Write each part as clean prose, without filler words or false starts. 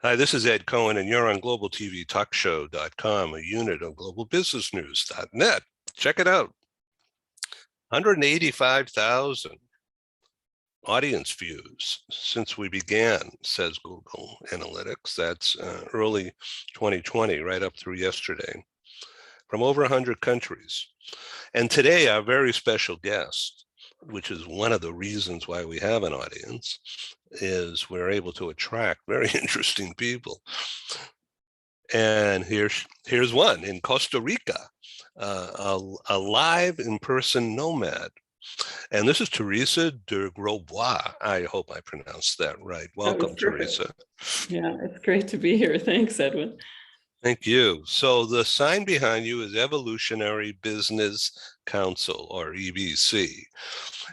Hi, this is Ed Cohen, and you're on globaltvtalkshow.com, a unit of globalbusinessnews.net. Check it out. 185,000 audience views since we began, says Google Analytics. That's early 2020, right up through yesterday, from over 100 countries. And today, our very special guest, which is one of the reasons why we have an audience, is we're able to attract very interesting people. And here's one in Costa Rica, a live in-person nomad. And this is Teresa de Grosbois. I hope I pronounced that right. Welcome, Teresa. Yeah, it's great to be here. Thanks, Edwin. Thank you. So the sign behind you is Evolutionary Business Council, or EBC.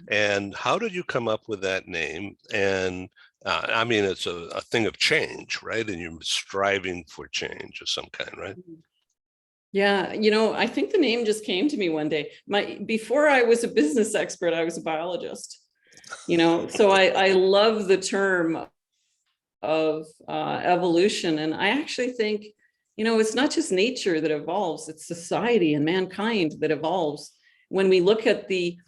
And how did you come up with that name? And I mean, it's a thing of change, right? And you're striving for change of some kind, right? Yeah, I think the name just came to me one day. Before I was a business expert, I was a biologist. So I love the term of evolution. And I actually think, it's not just nature that evolves, it's society and mankind that evolves. When we look at the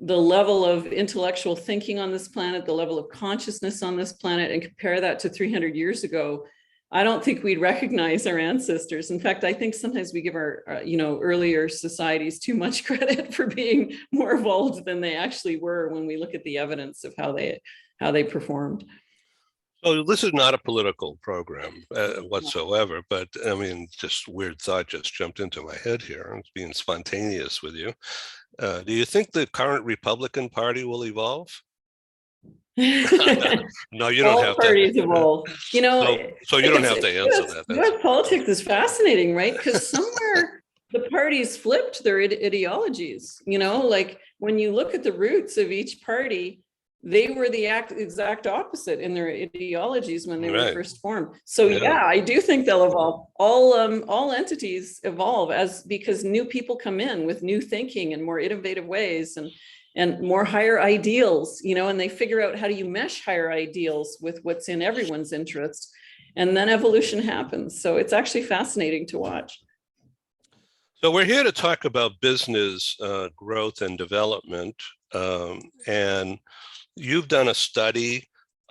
level of intellectual thinking on this planet, the level of consciousness on this planet, and compare that to 300 years ago, I don't think we'd recognize our ancestors. In fact, I think sometimes we give our, earlier societies too much credit for being more evolved than they actually were when we look at the evidence of how they performed. So this is not a political program whatsoever, but I mean, just weird thought just jumped into my head here. I'm being spontaneous with you. Do you think the current Republican Party will evolve? No, you don't have parties evolve. So you don't have to answer that. US politics is fascinating, right? Because somewhere the parties flipped their ideologies. Like when you look at the roots of each party, they were the exact opposite in their ideologies when they were first formed. So yeah, I do think they'll evolve. All entities evolve because new people come in with new thinking and more innovative ways and more higher ideals, and they figure out how do you mesh higher ideals with what's in everyone's interest. And then evolution happens. So it's actually fascinating to watch. So we're here to talk about business growth and development. And you've done a study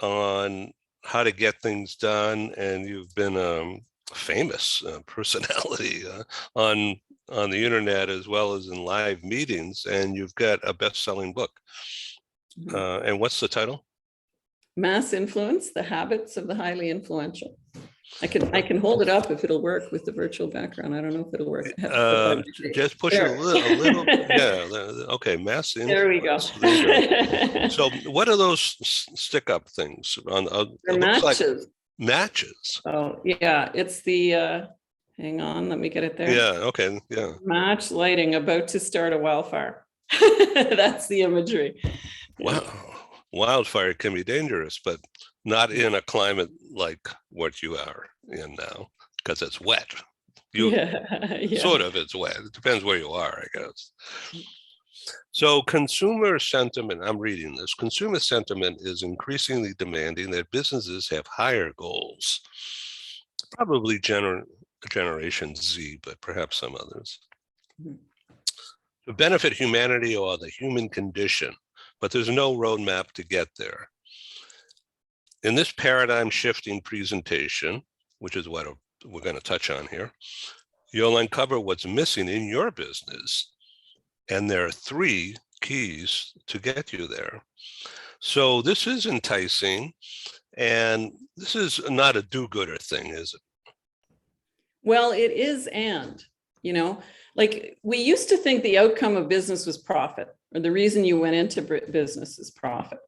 on how to get things done, and you've been a famous personality on the internet as well as in live meetings, and you've got a best-selling book. And what's the title? Mass Influence: The Habits of the Highly Influential. I can hold it up if it'll work with the virtual background. I don't know if it'll work. Just push it a little. Yeah. Okay. Mass influence. There we go. So what are those stick-up things? They're matches. Like matches. Oh yeah, it's the. Hang on, let me get it there. Yeah. Okay. Yeah. Match lighting about to start a wildfire. That's the imagery. Wow. Wildfire can be dangerous, but not in a climate like what you are in now, because it's wet. Sort of, it's wet. It depends where you are, I guess. So consumer sentiment, I'm reading this, consumer sentiment is increasingly demanding that businesses have higher goals, probably Generation Z, but perhaps some others, to benefit humanity or the human condition, but there's no roadmap to get there. In this paradigm shifting presentation, which is what we're going to touch on here, you'll uncover what's missing in your business. And there are 3 keys to get you there. So this is enticing, and this is not a do-gooder thing, is it? Well, it is, like we used to think the outcome of business was profit, or the reason you went into business is profit.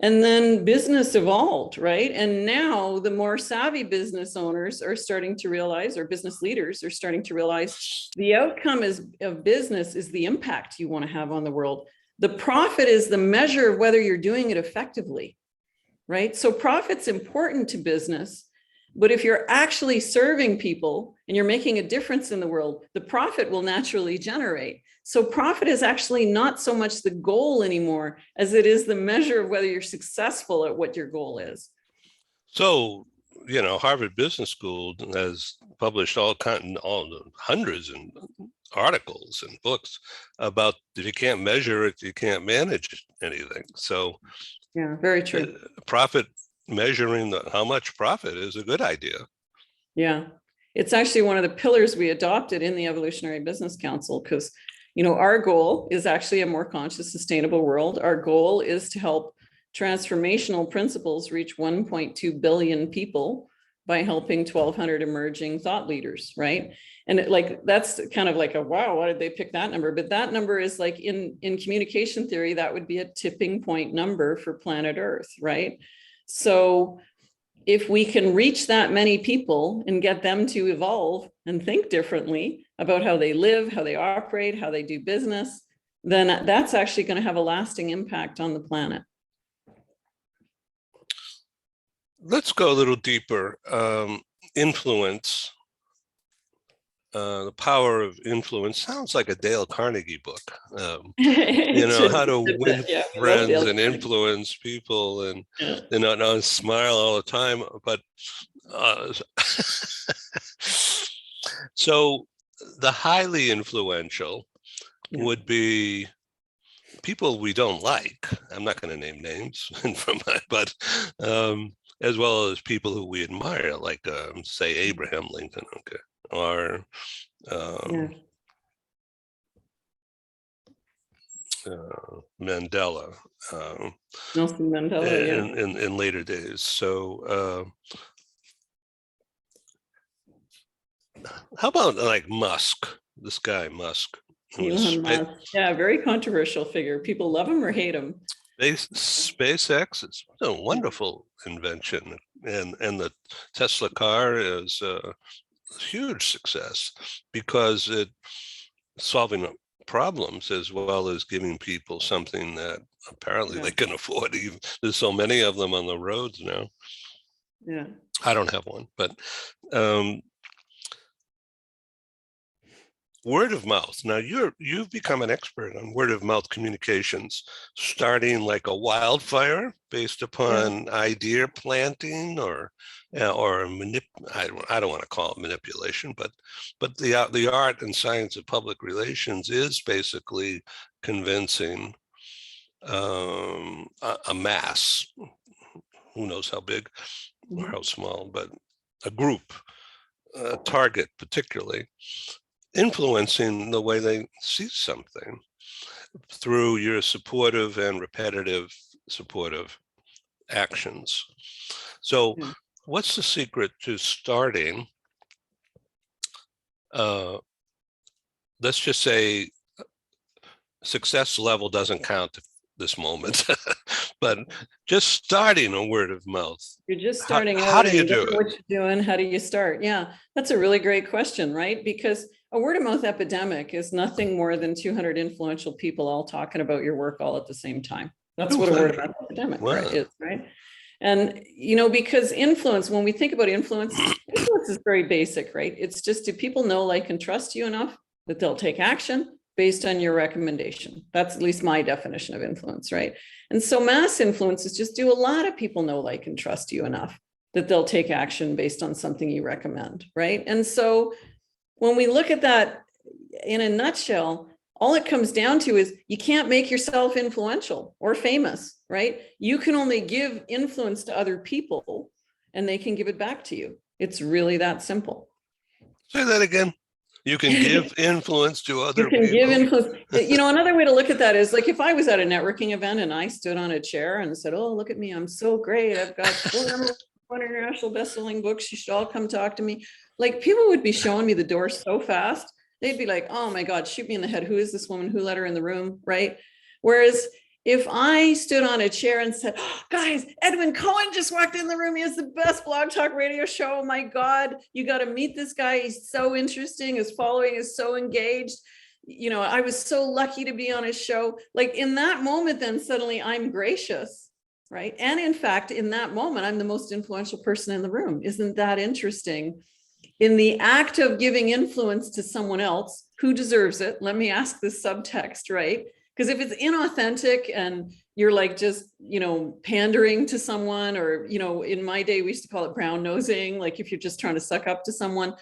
And then business evolved, right? And now the more savvy business owners are starting to realize, or business leaders are starting to realize, the outcome of business is the impact you want to have on the world. The profit is the measure of whether you're doing it effectively, right? So profit's important to business, but if you're actually serving people and you're making a difference in the world, the profit will naturally generate. So profit is actually not so much the goal anymore as it is the measure of whether you're successful at what your goal is. So Harvard Business School has published all hundreds and articles and books about if you can't measure it, you can't manage anything. So yeah, very true. Profit, measuring how much profit is a good idea. Yeah, it's actually one of the pillars we adopted in the Evolutionary Business Council, because our goal is actually a more conscious, sustainable world. Our goal is to help transformational principles reach 1.2 billion people by helping 1,200 emerging thought leaders, right? And that's kind of like a wow, why did they pick that number? But that number is like in communication theory, that would be a tipping point number for planet Earth, right? So if we can reach that many people and get them to evolve and think differently about how they live, how they operate, how they do business, then that's actually going to have a lasting impact on the planet. Let's go a little deeper. Influence, the power of influence sounds like a Dale Carnegie book. How to win friends and influence people, and not smile all the time. But so the highly influential would be people we don't like. I'm not going to name names but as well as people who we admire, like say Abraham Lincoln, or Mandela, Nelson Mandela, in later days. So how about like Musk? This guy Musk. Elon Musk. Yeah, very controversial figure. People love him or hate him. SpaceX is a wonderful invention, and the Tesla car is a huge success because it's solving problems as well as giving people something that apparently they can afford. There's so many of them on the roads now. Yeah, I don't have one, but word of mouth. Now you've become an expert on word of mouth communications, starting like a wildfire based upon idea planting or I don't want to call it manipulation, but the art and science of public relations is basically convincing a mass, who knows how big or how small, but a group, a target particularly, influencing the way they see something through your supportive and repetitive supportive actions. So what's the secret to starting, let's just say success level doesn't count at this moment, but just starting a word of mouth. You're just starting how do you do it? What you're doing, how do you start? Yeah, that's a really great question, right? Because a word of mouth epidemic is nothing more than 200 influential people all talking about your work all at the same time. That's what a word of mouth epidemic is, right? And, because influence, when we think about influence is very basic, right? It's just, do people know, like, and trust you enough that they'll take action based on your recommendation? That's at least my definition of influence, right? And so mass influence is just, do a lot of people know, like, and trust you enough that they'll take action based on something you recommend, right? And so when we look at that in a nutshell, all it comes down to is you can't make yourself influential or famous, right? You can only give influence to other people and they can give it back to you. It's really that simple. Say that again. You can give influence to other people. You can give influence. Another way to look at that is like if I was at a networking event and I stood on a chair and said, oh, look at me, I'm so great. I've got 4 international best-selling books. You should all come talk to me. Like, people would be showing me the door so fast. They'd be like, oh my God, shoot me in the head. Who is this woman? Who let her in the room? Right. Whereas if I stood on a chair and said, oh, guys, Edwin Cohen just walked in the room. He has the best blog talk radio show. Oh my God, you got to meet this guy. He's so interesting. His following is so engaged. I was so lucky to be on his show. Like, in that moment, then suddenly I'm gracious. Right. And in fact, in that moment, I'm the most influential person in the room. Isn't that interesting? In the act of giving influence to someone else who deserves it, let me ask this subtext, right? Because if it's inauthentic and, you're like just, pandering to someone, or, in my day, we used to call it brown nosing. Like if you're just trying to suck up to someone,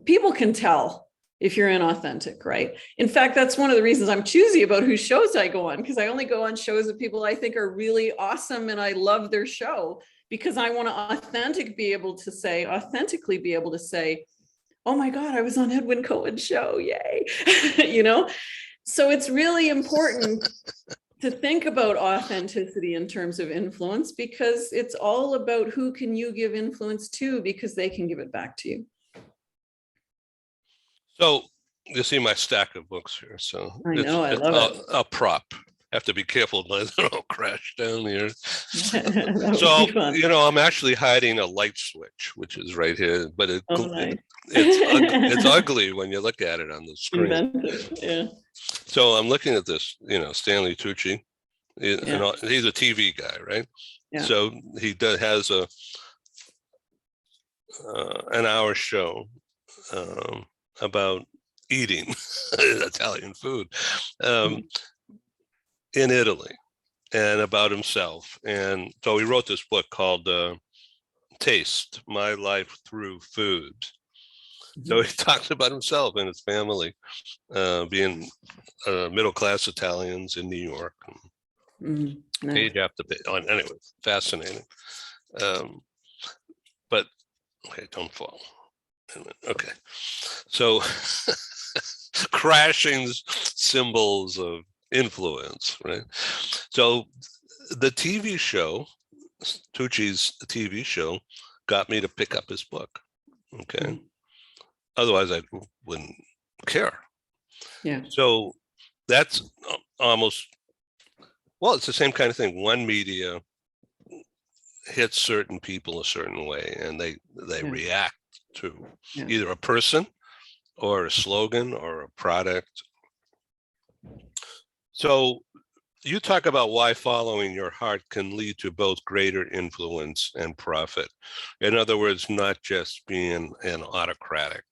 people can tell if you're inauthentic, right? In fact, that's one of the reasons I'm choosy about whose shows I go on, because I only go on shows of people I think are really awesome and I love their show, because I want to authentically be able to say, oh my God, I was on Edwin Cohen's show, yay. So it's really important to think about authenticity in terms of influence, because it's all about who can you give influence to, because they can give it back to you. So you see my stack of books here. So I know, I love it. A prop. Have to be careful they don't crash down here. So I'm actually hiding a light switch, which is right here, but nice. it's ugly when you look at it on the screen. Inventive. Yeah. So I'm looking at this, Stanley Tucci. He's a TV guy, right? Yeah. So he has an hour show about eating Italian food in Italy, and about himself. And so he wrote this book called Taste: My Life Through Food. So he talks about himself and his family being middle-class Italians in New York. Page after page. Anyway, fascinating. But okay, don't fall. Okay, so crashing symbols of influence, right? So the TV show, Tucci's TV show, got me to pick up his book. Okay. Otherwise I wouldn't care. Yeah. So that's almost, it's the same kind of thing. One media hits certain people a certain way, and they react to either a person or a slogan or a product. So you talk about why following your heart can lead to both greater influence and profit. In other words, not just being an autocratic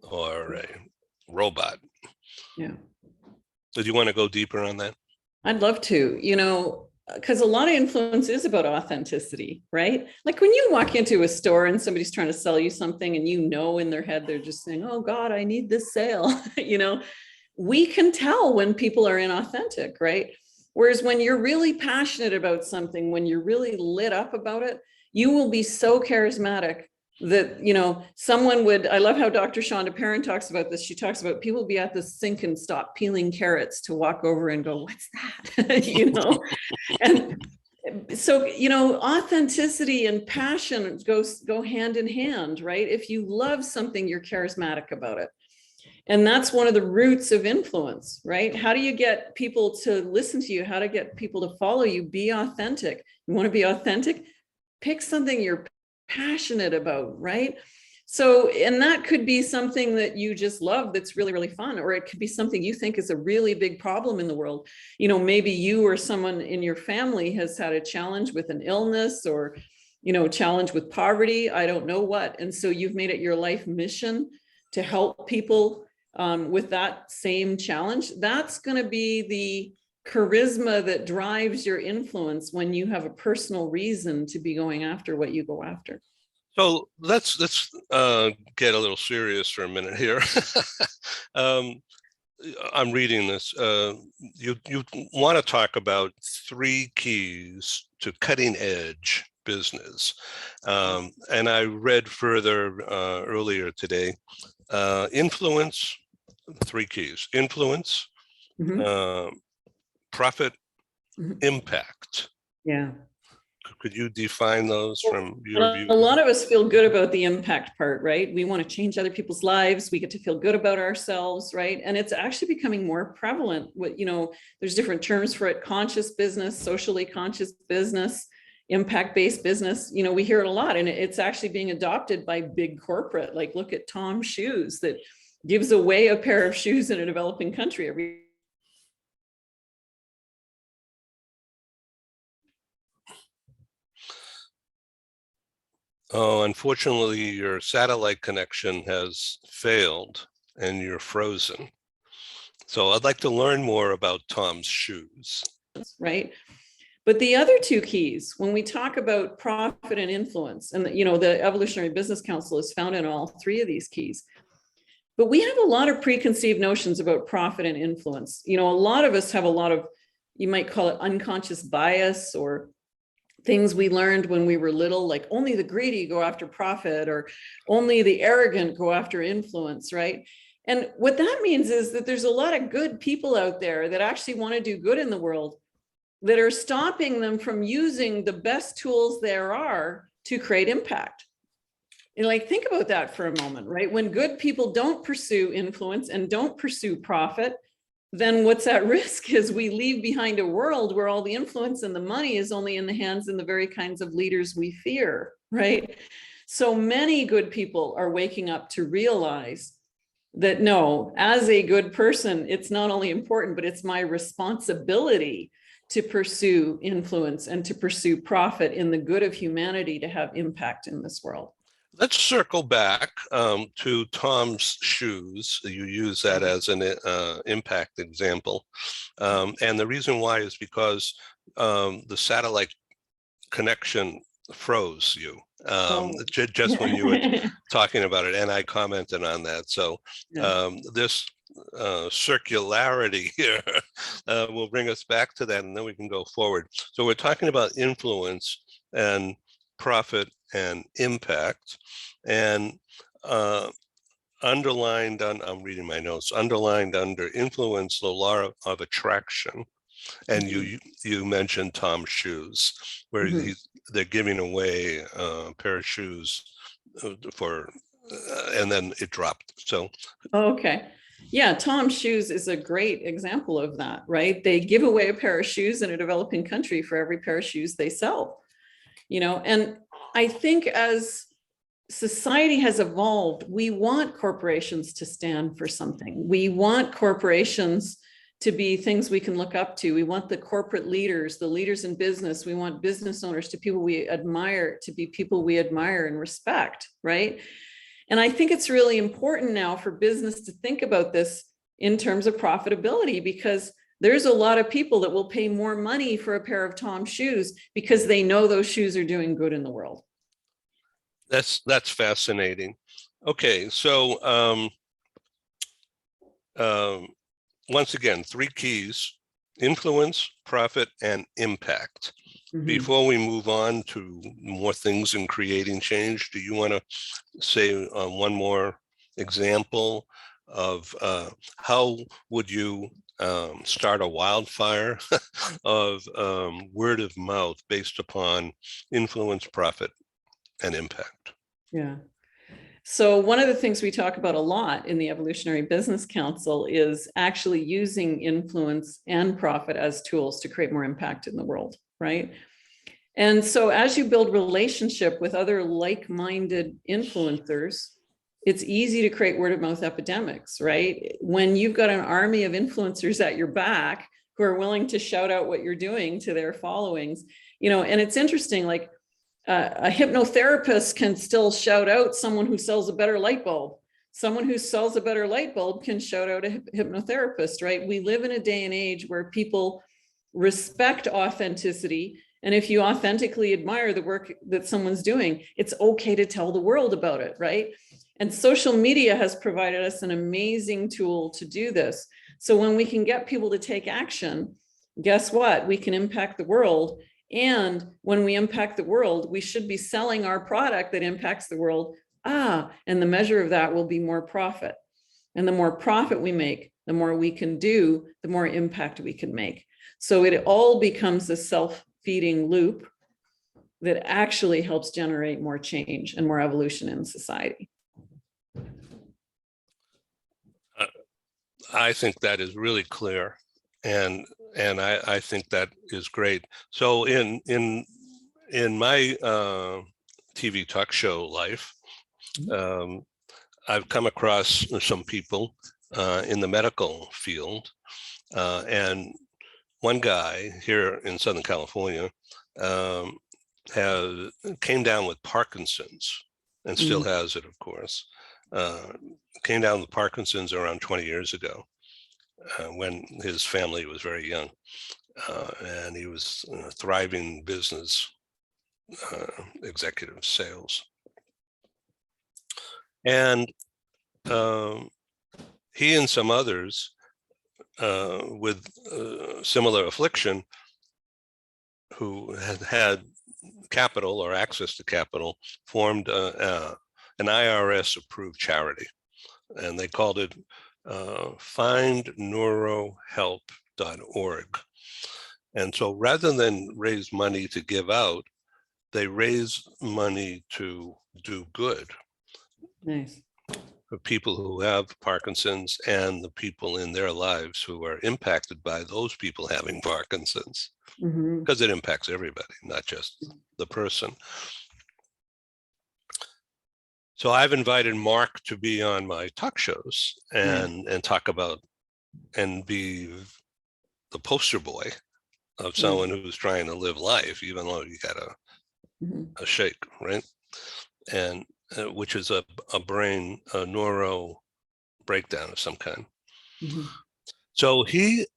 or a robot. Yeah. Did you want to go deeper on that? I'd love to, because a lot of influence is about authenticity, right? Like when you walk into a store and somebody's trying to sell you something, and in their head, they're just saying, oh God, I need this sale. We can tell when people are inauthentic, right? Whereas when you're really passionate about something, when you're really lit up about it, you will be so charismatic that, I love how Dr. Shonda Perrin talks about this. She talks about people be at the sink and stop peeling carrots to walk over and go, what's that? And so, authenticity and passion go hand in hand, right? If you love something, you're charismatic about it. And that's one of the roots of influence, right? How do you get people to listen to you? How to get people to follow you? Be authentic. You want to be authentic? Pick something you're passionate about, right? So, and that could be something that you just love that's really, really fun, or it could be something you think is a really big problem in the world. Maybe you or someone in your family has had a challenge with an illness, or, challenge with poverty, I don't know what. And so you've made it your life mission to help people with that same challenge. That's going to be the charisma that drives your influence when you have a personal reason to be going after what you go after. So let's get a little serious for a minute here. I'm reading this. You want to talk about 3 keys to cutting edge business. And I read further earlier today, influence, 3 keys: influence, profit, impact. Yeah. Could you define those from your view? A lot of us feel good about the impact part, right? We want to change other people's lives. We get to feel good about ourselves, right? And it's actually becoming more prevalent. There's different terms for it: conscious business, socially conscious business, impact-based business. We hear it a lot, and it's actually being adopted by big corporate. Like, look at Tom's Shoes, that gives away a pair of shoes in a developing country every. Oh, unfortunately, your satellite connection has failed and you're frozen. So I'd like to learn more about Tom's Shoes. Right. But the other two keys, when we talk about profit and influence, and the Evolutionary Business Council is founded on all three of these keys. But we have a lot of preconceived notions about profit and influence. A lot of us have a lot of, you might call it unconscious bias, or things we learned when we were little, like only the greedy go after profit, or only the arrogant go after influence, right? And what that means is that there's a lot of good people out there that actually want to do good in the world, that are stopping them from using the best tools there are to create impact. And think about that for a moment, right? When good people don't pursue influence and don't pursue profit, then what's at risk is we leave behind a world where all the influence and the money is only in the hands of the very kinds of leaders we fear, right? So many good people are waking up to realize that no, as a good person, it's not only important, but it's my responsibility to pursue influence and to pursue profit in the good of humanity, to have impact in this world. Let's circle back to Tom's shoes. You use that as an impact example. And the reason why is because the satellite connection froze you just when you were talking about it. And I commented on that. So this circularity here will bring us back to that, and then we can go forward. So we're talking about influence and profit and impact, and underlined on, I'm reading my notes, underlined under influence, the law of attraction. And you mentioned Tom's shoes, where they're giving away a pair of shoes for, and then it dropped. So okay. Yeah, Tom's shoes is a great example of that, right? They give away a pair of shoes in a developing country for every pair of shoes they sell. And I think as society has evolved, we want corporations to stand for something. We want corporations to be things we can look up to. We want the corporate leaders, the leaders in business. We want business owners to people we admire, to be people we admire and respect, right? And I think it's really important now for business to think about this in terms of profitability, because there's a lot of people that will pay more money for a pair of Tom's shoes because they know those shoes are doing good in the world. That's fascinating. Okay, so once again, three keys: influence, profit, and impact. Before we move on to more things in creating change, do you want to say one more example of how would you start a wildfire of word of mouth based upon influence, profit, and impact? Yeah. So one of the things we talk about a lot in the Evolutionary Business Council is actually using influence and profit as tools to create more impact in the world, right? And so as you build relationship with other like-minded influencers, it's easy to create word of mouth epidemics, right? When you've got an army of influencers at your back who are willing to shout out what you're doing to their followings, and it's interesting, like a hypnotherapist can still shout out someone who sells a better light bulb. Someone who sells a better light bulb can shout out a hypnotherapist, right? We live in a day and age where people respect authenticity. And if you authentically admire the work that someone's doing, it's okay to tell the world about it, right? And social media has provided us an amazing tool to do this. So when we can get people to take action, guess what? We can impact the world. And when we impact the world, we should be selling our product that impacts the world. And the measure of that will be more profit. And the more profit we make, the more we can do, the more impact we can make. So it all becomes a self-feeding loop that actually helps generate more change and more evolution in society. I think that is really clear. And I think that is great. So in my TV talk show life, I've come across some people in the medical field, and one guy here in Southern California came down with Parkinson's, and still has it, of course. Came down with Parkinson's around 20 years ago. When his family was very young. and he was a thriving business executive sales. And he and some others with similar affliction who had capital or access to capital formed an IRS-approved charity, and they called it findneurohelp.org. And so rather than raise money to give out, they raise money to do good. Nice. For people who have Parkinson's and the people in their lives who are impacted by those people having Parkinson's, because it impacts everybody, not just the person. So I've invited Mark to be on my talk shows and talk about and be the poster boy of someone who's trying to live life, even though you got a shake, right? And which is a brain, a neuro breakdown of some kind. So he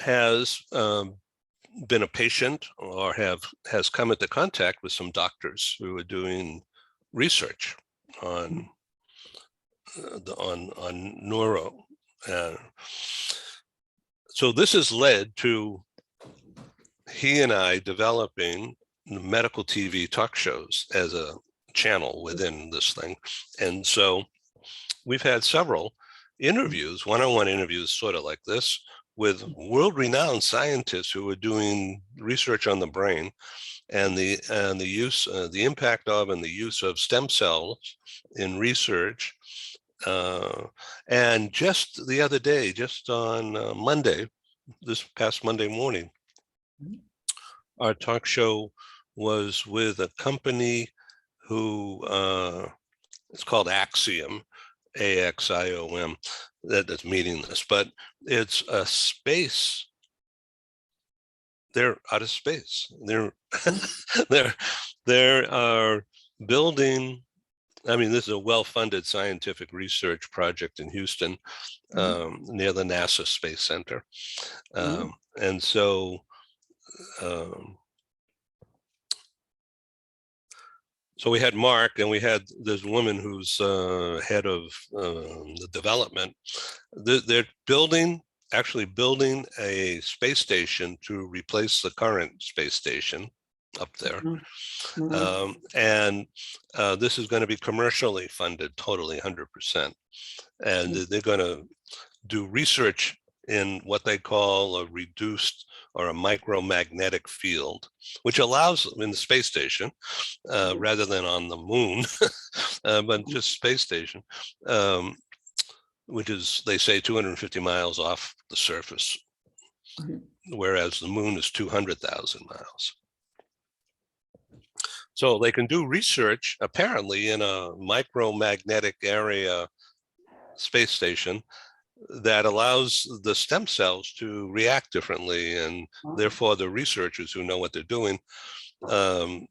has been a patient or has come into contact with some doctors who are doing research on neuro. So this has led to he and I developing medical TV talk shows as a channel within this thing. And so we've had several interviews, one-on-one interviews, sort of like this, with world-renowned scientists who are doing research on the brain and the use, the impact of and the use of stem cells in research. And just the other day, just on Monday, this past Monday morning, our talk show was with a company who it's called Axiom, AXIOM, that's meaningless, but it's a space. They're out of space. They're building. I mean, this is a well-funded scientific research project in Houston, near the NASA Space Center, and so. So we had Mark, and we had this woman who's head of the development. They're actually building a space station to replace the current space station up there. And this is going to be commercially funded, totally 100%. And they're going to do research in what they call a reduced or a micromagnetic field, which allows in the space station, rather than on the moon, but just space station, which is, they say, 250 miles off the surface, whereas the moon is 200,000 miles. So they can do research apparently in a micromagnetic area space station that allows the stem cells to react differently, and therefore the researchers who know what they're doing, or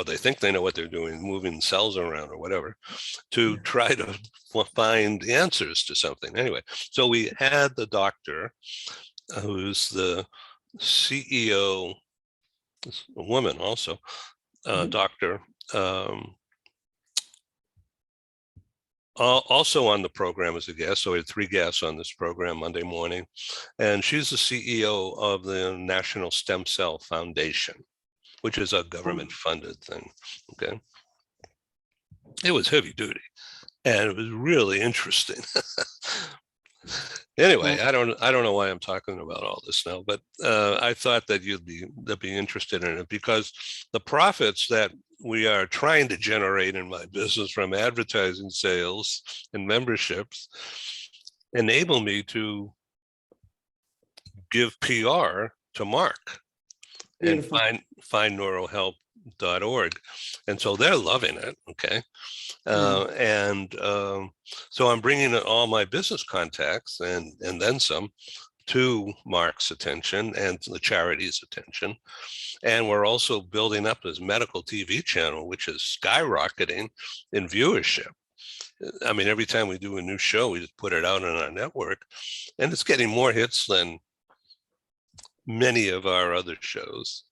they think they know what they're doing, moving cells around or whatever, to try to find answers to something. Anyway, so we had the doctor who's the CEO, a woman also, doctor, also on the program as a guest. So we had 3 guests on this program Monday morning, and she's the CEO of the National Stem Cell Foundation, which is a government-funded thing. Okay, it was heavy duty, and it was really interesting. Anyway, I don't know why I'm talking about all this now, but I thought that you'd be interested in it, because the profits that we are trying to generate in my business from advertising sales and memberships enable me to give PR to Mark. Beautiful. And findneurohelp.org. And so they're loving it. Okay. So I'm bringing all my business contacts and then some to Mark's attention and to the charity's attention. And we're also building up this medical TV channel, which is skyrocketing in viewership. I mean, every time we do a new show, we just put it out on our network, and it's getting more hits than many of our other shows.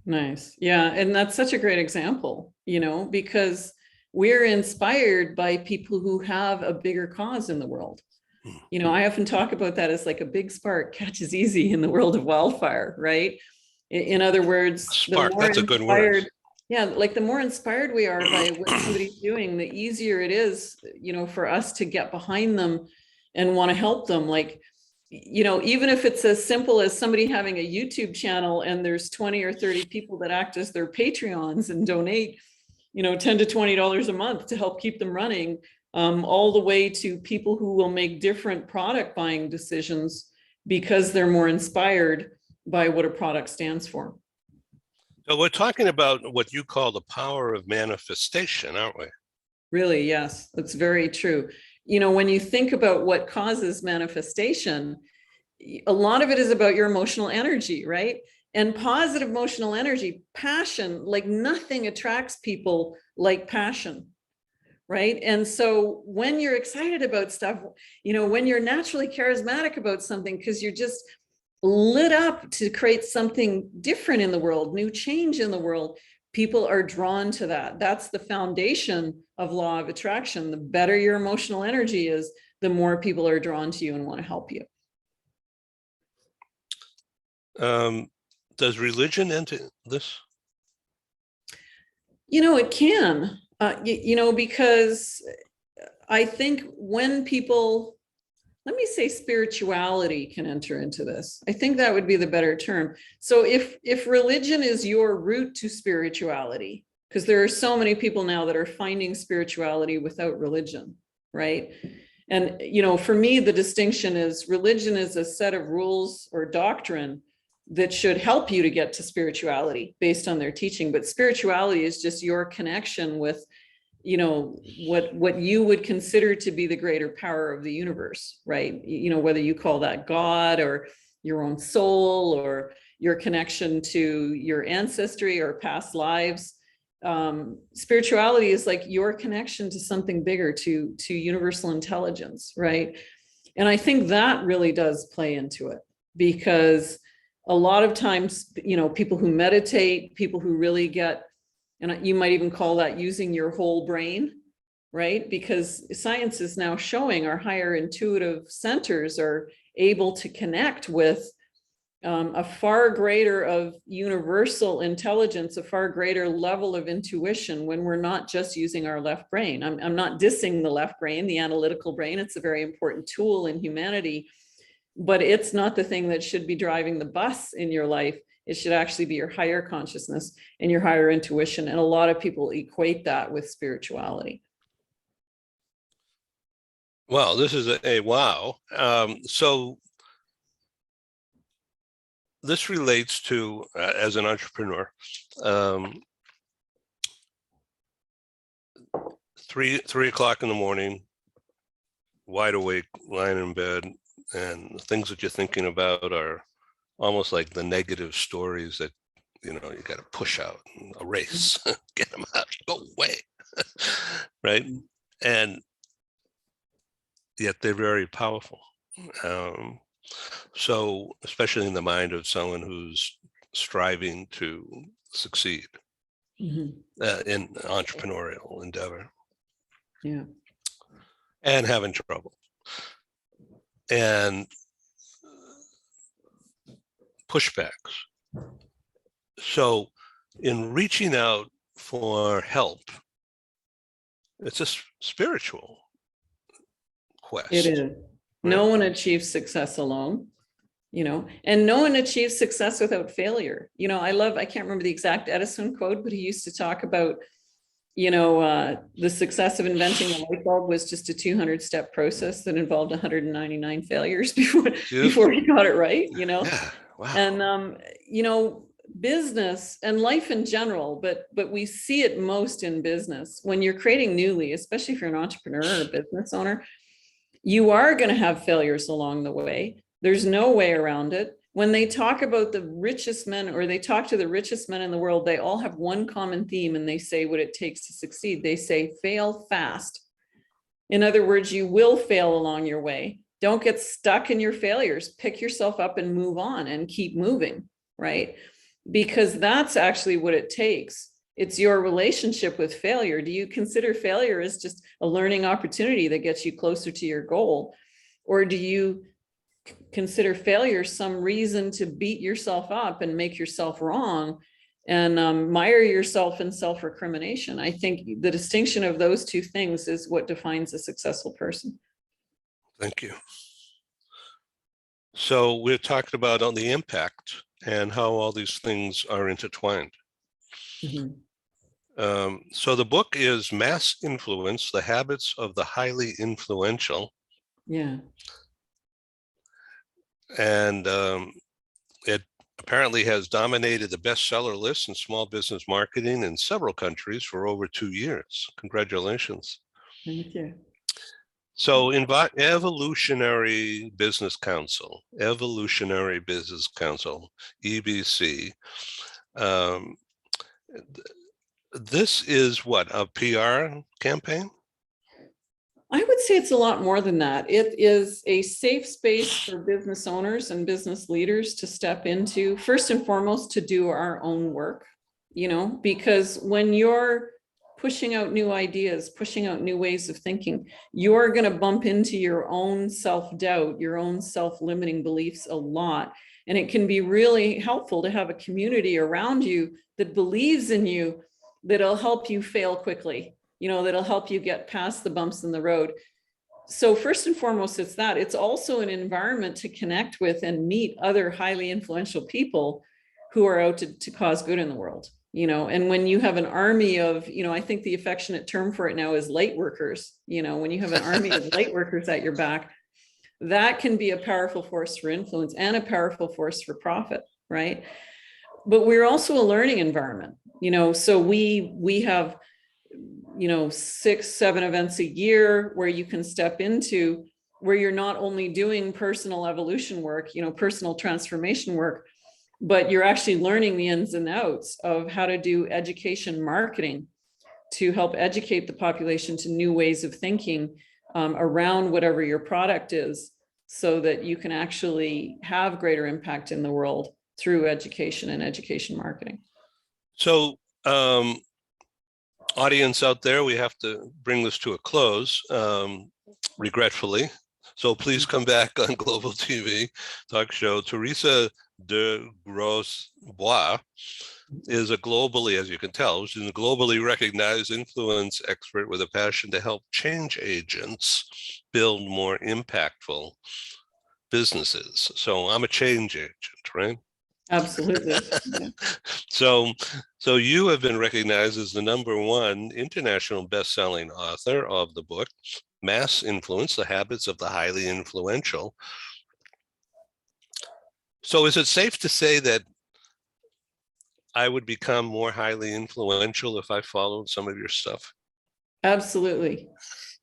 Nice. Yeah. And that's such a great example, because we're inspired by people who have a bigger cause in the world. I often talk about that as like a big spark catches easy in the world of wildfire, right? In other words, Spark, that's a good word. Yeah, like the more inspired we are by what somebody's doing, the easier it is, for us to get behind them and want to help them. Like, even if it's as simple as somebody having a YouTube channel and there's 20 or 30 people that act as their Patreons and donate, $10 to $20 a month to help keep them running, all the way to people who will make different product buying decisions because they're more inspired by what a product stands for. So we're talking about what you call the power of manifestation, aren't we? Really, yes, that's very true. When you think about what causes manifestation, a lot of it is about your emotional energy, right? And positive emotional energy, passion, like nothing attracts people like passion, right? And so when you're excited about stuff, when you're naturally charismatic about something, because you're just lit up to create something different in the world, new change in the world, people are drawn to that. That's the foundation of law of attraction. The better your emotional energy is, the more people are drawn to you and want to help you. Does religion enter this? It can, because I think when people, let me say spirituality can enter into this. I think that would be the better term. So if religion is your route to spirituality, because there are so many people now that are finding spirituality without religion, right? And, for me, the distinction is religion is a set of rules or doctrine that should help you to get to spirituality based on their teaching. But spirituality is just your connection with, what you would consider to be the greater power of the universe, right? Whether you call that God or your own soul or your connection to your ancestry or past lives. Spirituality is like your connection to something bigger, to universal intelligence, right? And I think that really does play into it, because a lot of times, people who meditate, people who really get, and you might even call that using your whole brain, right? Because science is now showing our higher intuitive centers are able to connect with a far greater of universal intelligence, a far greater level of intuition when we're not just using our left brain. I'm not dissing the left brain, the analytical brain. It's a very important tool in humanity, but it's not the thing that should be driving the bus in your life. It should actually be your higher consciousness and your higher intuition. And a lot of people equate that with spirituality. Well, this is a wow. So this relates to, as an entrepreneur, 3 o'clock in the morning, wide awake, lying in bed, and the things that you're thinking about are almost like the negative stories that you got to push out, erase, get them out, go away, right? And yet they're very powerful. So especially in the mind of someone who's striving to succeed in entrepreneurial endeavor, and having trouble and pushbacks. So in reaching out for help, it's a spiritual quest. It is. No one achieves success alone, and no one achieves success without failure. I can't remember the exact Edison quote, but he used to talk about, the success of inventing a light bulb was just a 200-step process that involved 199 failures before he got it right, Yeah. Wow. And, business and life in general, but we see it most in business. When you're creating newly, especially if you're an entrepreneur or a business owner, you are going to have failures along the way. There's no way around it. When they talk about the richest men, or they talk to the richest men in the world, they all have one common theme, and they say what it takes to succeed. They say, fail fast. In other words, you will fail along your way, Don't get stuck in your failures. Pick yourself up and move on and keep moving, right? Because that's actually what it takes. It's your relationship with failure. Do you consider failure as just a learning opportunity that gets you closer to your goal? Or do you consider failure some reason to beat yourself up and make yourself wrong and mire yourself in self-recrimination? I think the distinction of those two things is what defines a successful person. Thank you. So we're talking about on the impact and how all these things are intertwined. So the book is Mass Influence, The Habits of the Highly Influential. Yeah. And it apparently has dominated the bestseller list in small business marketing in several countries for over 2 years. Congratulations. Thank you. So Evolutionary Business Council, EBC. This is what, a PR campaign? I would say it's a lot more than that. It is a safe space for business owners and business leaders to step into, first and foremost, to do our own work, because when you're pushing out new ideas, pushing out new ways of thinking, you're going to bump into your own self-doubt, your own self-limiting beliefs a lot. And it can be really helpful to have a community around you that believes in you, that'll help you fail quickly, that'll help you get past the bumps in the road. So first and foremost, it's that. It's also an environment to connect with and meet other highly influential people who are out to cause good in the world, and when you have an army of, I think the affectionate term for it now is light workers, when you have an army of light workers at your back, that can be a powerful force for influence and a powerful force for profit, right? But we're also a learning environment, so we have 6-7 events a year where you can step into, where you're not only doing personal evolution work, personal transformation work, but you're actually learning the ins and outs of how to do education marketing to help educate the population to new ways of thinking around whatever your product is, so that you can actually have greater impact in the world through education and education marketing. So audience out there, we have to bring this to a close, regretfully. So please come back on Global TV talk show. Teresa de Grosbois is a globally, as you can tell, she's a globally recognized influence expert with a passion to help change agents build more impactful businesses. So I'm a change agent, right? Absolutely. Yeah. So you have been recognized as the #1 international best-selling author of the book, Mass Influence, The Habits of the Highly Influential. So is it safe to say that I would become more highly influential if I followed some of your stuff? Absolutely.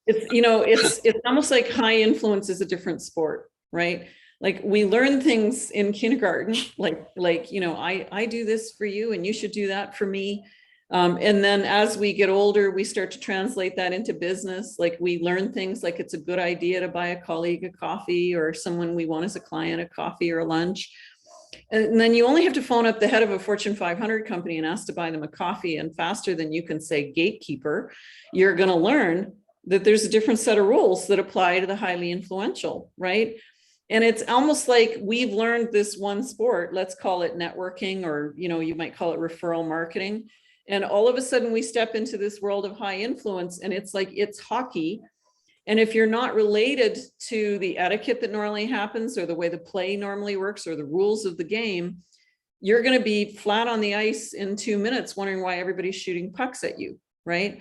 It's almost like high influence is a different sport, right? Like we learn things in kindergarten, like I do this for you and you should do that for me. And then as we get older, we start to translate that into business. Like we learn things like it's a good idea to buy a colleague a coffee, or someone we want as a client a coffee or a lunch. And then you only have to phone up the head of a Fortune 500 company and ask to buy them a coffee, and faster than you can say gatekeeper, you're going to learn that there's a different set of rules that apply to the highly influential, right? And it's almost like we've learned this one sport, let's call it networking, or you might call it referral marketing. And all of a sudden we step into this world of high influence, and it's like it's hockey. And if you're not related to the etiquette that normally happens, or the way the play normally works, or the rules of the game, you're going to be flat on the ice in 2 minutes wondering why everybody's shooting pucks at you, right?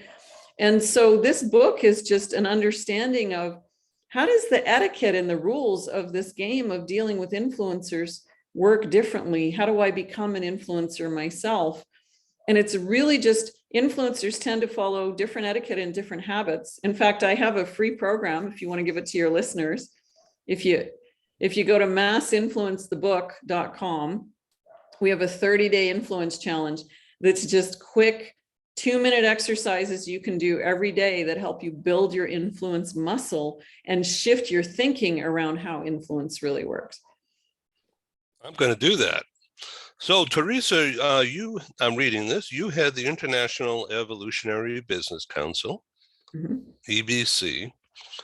And so this book is just an understanding of how does the etiquette and the rules of this game of dealing with influencers work differently? How do I become an influencer myself? And it's really just, influencers tend to follow different etiquette and different habits. In fact, I have a free program if you want to give it to your listeners. If you go to massinfluencethebook.com, we have a 30-day influence challenge that's just quick 2-minute exercises you can do every day that help you build your influence muscle and shift your thinking around how influence really works. I'm going to do that. So, Teresa, I'm reading this. You had the International Evolutionary Business Council, EBC,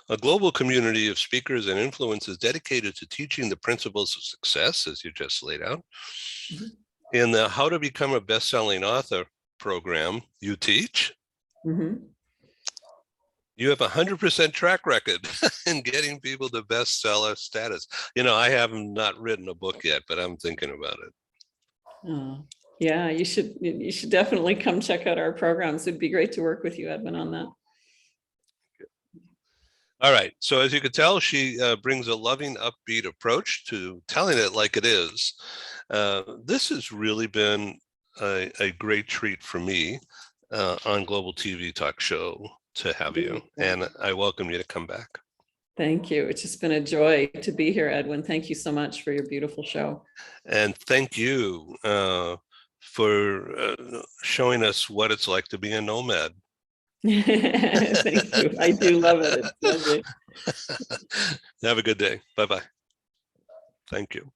a global community of speakers and influencers dedicated to teaching the principles of success, as you just laid out. In the How to Become a Best-Selling Author program, you teach. You have 100% track record in getting people to bestseller status. I have not written a book yet, but I'm thinking about it. Oh, yeah, you should definitely come check out our programs. It'd be great to work with you, Edwin, on that. All right. So as you can tell, she brings a loving, upbeat approach to telling it like it is. This has really been a great treat for me on Global TV Talk Show to have you. And I welcome you to come back. Thank you. It's just been a joy to be here, Edwin. Thank you so much for your beautiful show. And thank you for showing us what it's like to be a nomad. Thank you. I do love it. It's lovely. Have a good day. Bye-bye. Thank you.